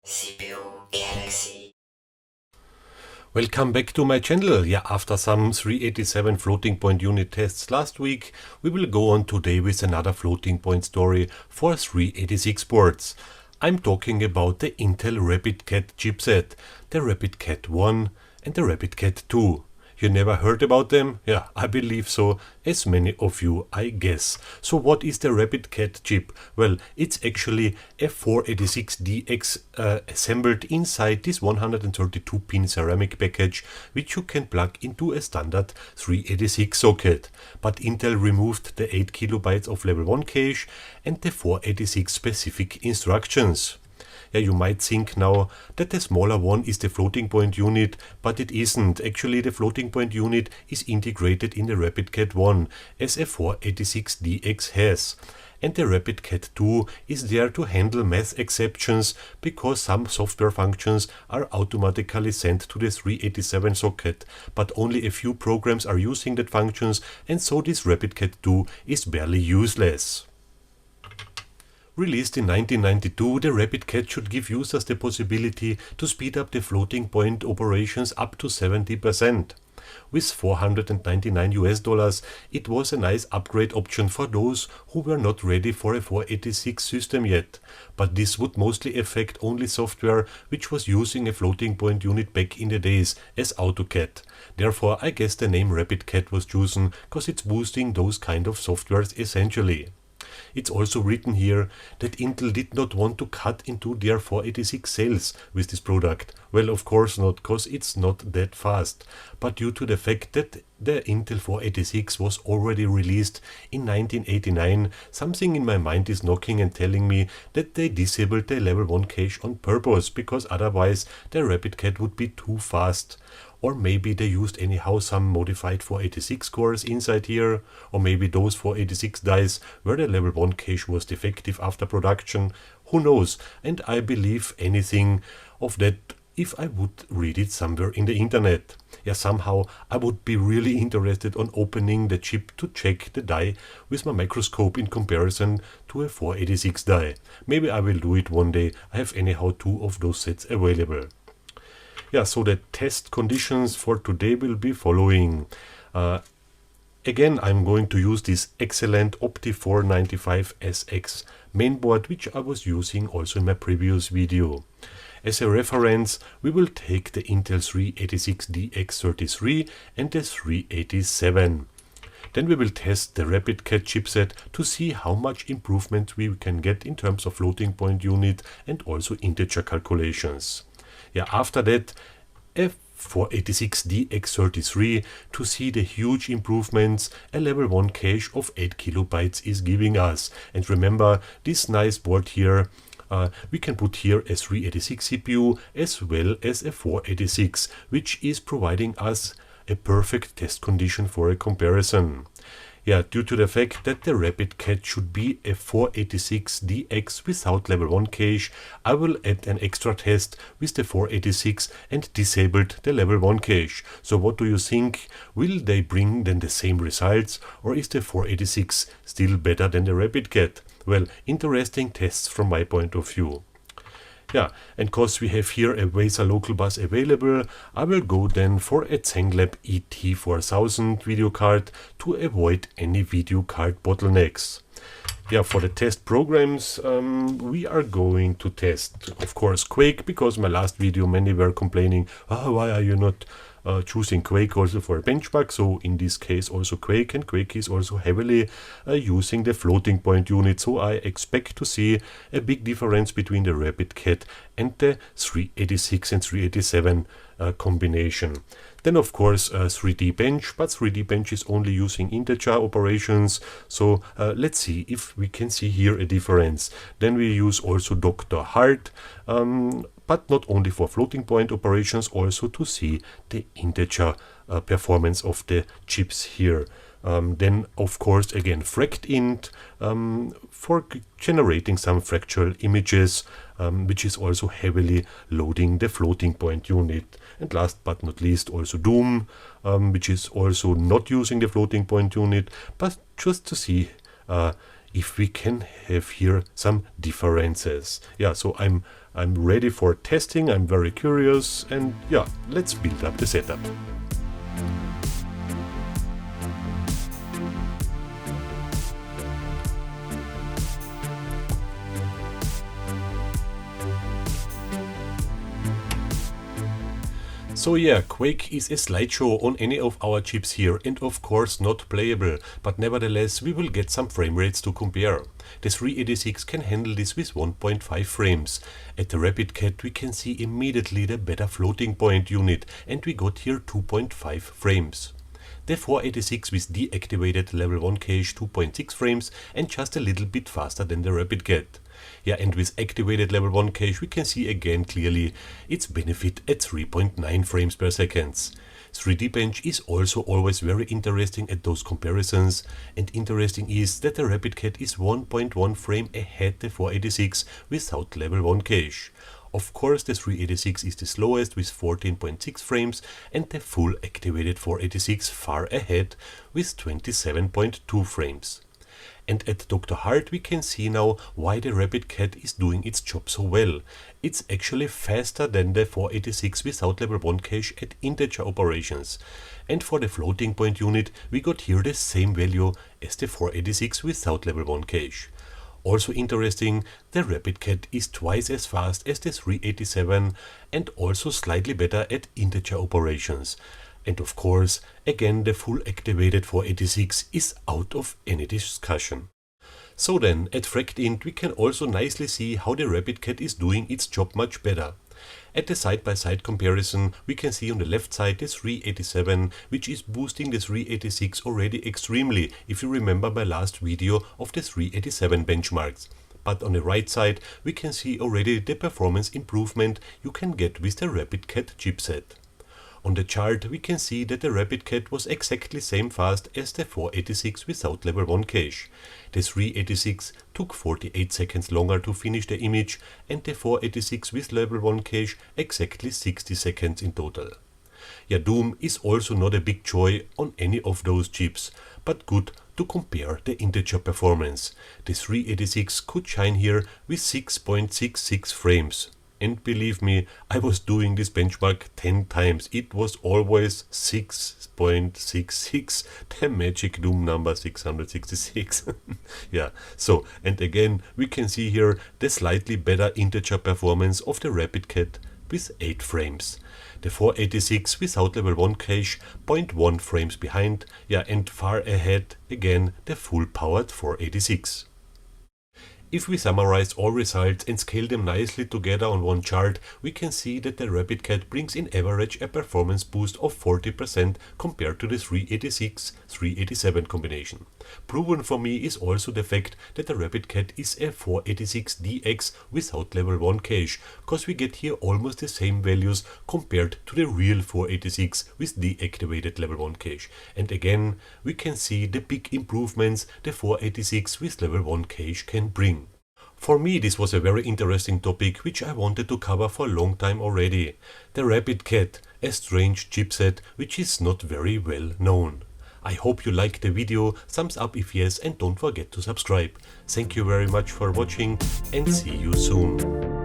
CPU Galaxy. Welcome back to my channel. After some 387 floating point unit tests last week, we will go on today with another floating point story for 386 boards. I'm talking about the Intel RapidCAD chipset, the RapidCAD 1 and the RapidCAD 2. You never heard about them? I believe so, as many of you, I guess. So what is the RapidCAD chip? Well, it's actually a 486DX assembled inside this 132-pin ceramic package, which you can plug into a standard 386 socket. But Intel removed the 8 kilobytes of level 1 cache and the 486 specific instructions. You might think now that the smaller one is the floating point unit, but it isn't. Actually, the floating point unit is integrated in the RapidCAD 1 as a 486DX has. And the RapidCAD 2 is there to handle math exceptions because some software functions are automatically sent to the 387 socket, but only a few programs are using that functions, and so this RapidCAD 2 is barely useless. Released in 1992, the RapidCAD should give users the possibility to speed up the floating point operations up to 70%. With $499, it was a nice upgrade option for those who were not ready for a 486 system yet. But this would mostly affect only software which was using a floating point unit back in the days, as AutoCAD. Therefore, I guess the name RapidCAD was chosen because it's boosting those kind of softwares essentially. It's also written here that Intel did not want to cut into their 486 sales with this product. Well, of course not, because it's not that fast, but due to the fact that the Intel 486 was already released in 1989, something in my mind is knocking and telling me that they disabled the level 1 cache on purpose, because otherwise the RapidCAD would be too fast. Or maybe they used anyhow some modified 486 cores inside here, or maybe those 486 dies where the level 1 cache was defective after production. Who knows? And I believe anything of that if I would read it somewhere in the internet. Somehow I would be really interested on opening the chip to check the die with my microscope in comparison to a 486 die. Maybe I will do it one day. I have anyhow 2 of those sets available. So the test conditions for today will be following. Again, I'm going to use this excellent OPTI 495SX mainboard, which I was using also in my previous video. As a reference, we will take the Intel 386DX33 and the 387. Then we will test the RapidCAD chipset to see how much improvement we can get in terms of floating point unit and also integer calculations. After that, a 486DX33 to see the huge improvements a level 1 cache of 8 kilobytes is giving us. And remember, this nice board here, we can put here a 386 CPU as well as a 486, which is providing us a perfect test condition for a comparison. Due to the fact that the RapidCAD should be a 486DX without level 1 cache, I will add an extra test with the 486 and disabled the level 1 cache. So what do you think? Will they bring then the same results, or is the 486 still better than the RapidCAD? Well, interesting tests from my point of view. And because we have here a VESA local bus available, I will go then for a Tseng ET4000 video card to avoid any video card bottlenecks. For the test programs, we are going to test, of course, Quake, because my last video many were complaining, why are you not choosing Quake also for a benchmark? So in this case also Quake, and Quake is also heavily using the floating point unit, so I expect to see a big difference between the RapidCAD and the 386 and 387 combination. Then of course 3D Bench, but 3D Bench is only using integer operations, so let's see if we can see here a difference. Then we use also Dr. Hart, but not only for floating point operations, also to see the integer performance of the chips here. Then of course again Fractint for generating some fractal images, which is also heavily loading the floating point unit. And last but not least also Doom, which is also not using the floating point unit, but just to see if we can have here some differences. Yeah, so I'm ready for testing. I'm very curious, and yeah, let's build up the setup. So yeah, Quake is a slideshow on any of our chips here, and of course not playable, but nevertheless we will get some frame rates to compare. The 386 can handle this with 1.5 frames. At the RapidCAD we can see immediately the better floating point unit, and we got here 2.5 frames. The 486 with deactivated level 1 cache 2.6 frames and just a little bit faster than the RapidCAD. Yeah, and with activated level 1 cache we can see again clearly its benefit at 3.9 frames per second. 3D Bench is also always very interesting at those comparisons, and interesting is that the RapidCAD is 1.1 frame ahead the 486 without level 1 cache. Of course the 386 is the slowest with 14.6 frames, and the full activated 486 far ahead with 27.2 frames. And at Dr. Hart we can see now why the RapidCAD is doing its job so well. It's actually faster than the 486 without level 1 cache at integer operations. And for the floating point unit we got here the same value as the 486 without level 1 cache. Also interesting, the RapidCAD is twice as fast as the 387 and also slightly better at integer operations. And of course, again the full activated 486 is out of any discussion. So then, at Fractint we can also nicely see how the RapidCAD is doing its job much better. At the side-by-side comparison we can see on the left side the 387, which is boosting the 386 already extremely, if you remember my last video of the 387 benchmarks. But on the right side we can see already the performance improvement you can get with the RapidCAD chipset. On the chart we can see that the RapidCAD was exactly same fast as the 486 without level 1 cache. The 386 took 48 seconds longer to finish the image, and the 486 with level 1 cache exactly 60 seconds in total. Yeah, Doom is also not a big joy on any of those chips, but good to compare the integer performance. The 386 could shine here with 6.66 frames. And believe me, I was doing this benchmark 10 times. It was always 6.66, the magic Doom number 666. Yeah, so, and again, we can see here the slightly better integer performance of the RapidCAD with 8 frames. The 486 without level 1 cache 0.1 frames behind, yeah, and far ahead again the full powered 486. If we summarize all results and scale them nicely together on one chart, we can see that the RapidCAD brings in average a performance boost of 40% compared to the 386-387 combination. Proven for me is also the fact that the RapidCAD is a 486DX without level 1 cache, cause we get here almost the same values compared to the real 486 with deactivated level 1 cache. And again, we can see the big improvements the 486 with level 1 cache can bring. For me this was a very interesting topic which I wanted to cover for a long time already. The RapidCAD, a strange chipset which is not very well known. I hope you liked the video, thumbs up if yes, and don't forget to subscribe. Thank you very much for watching and see you soon.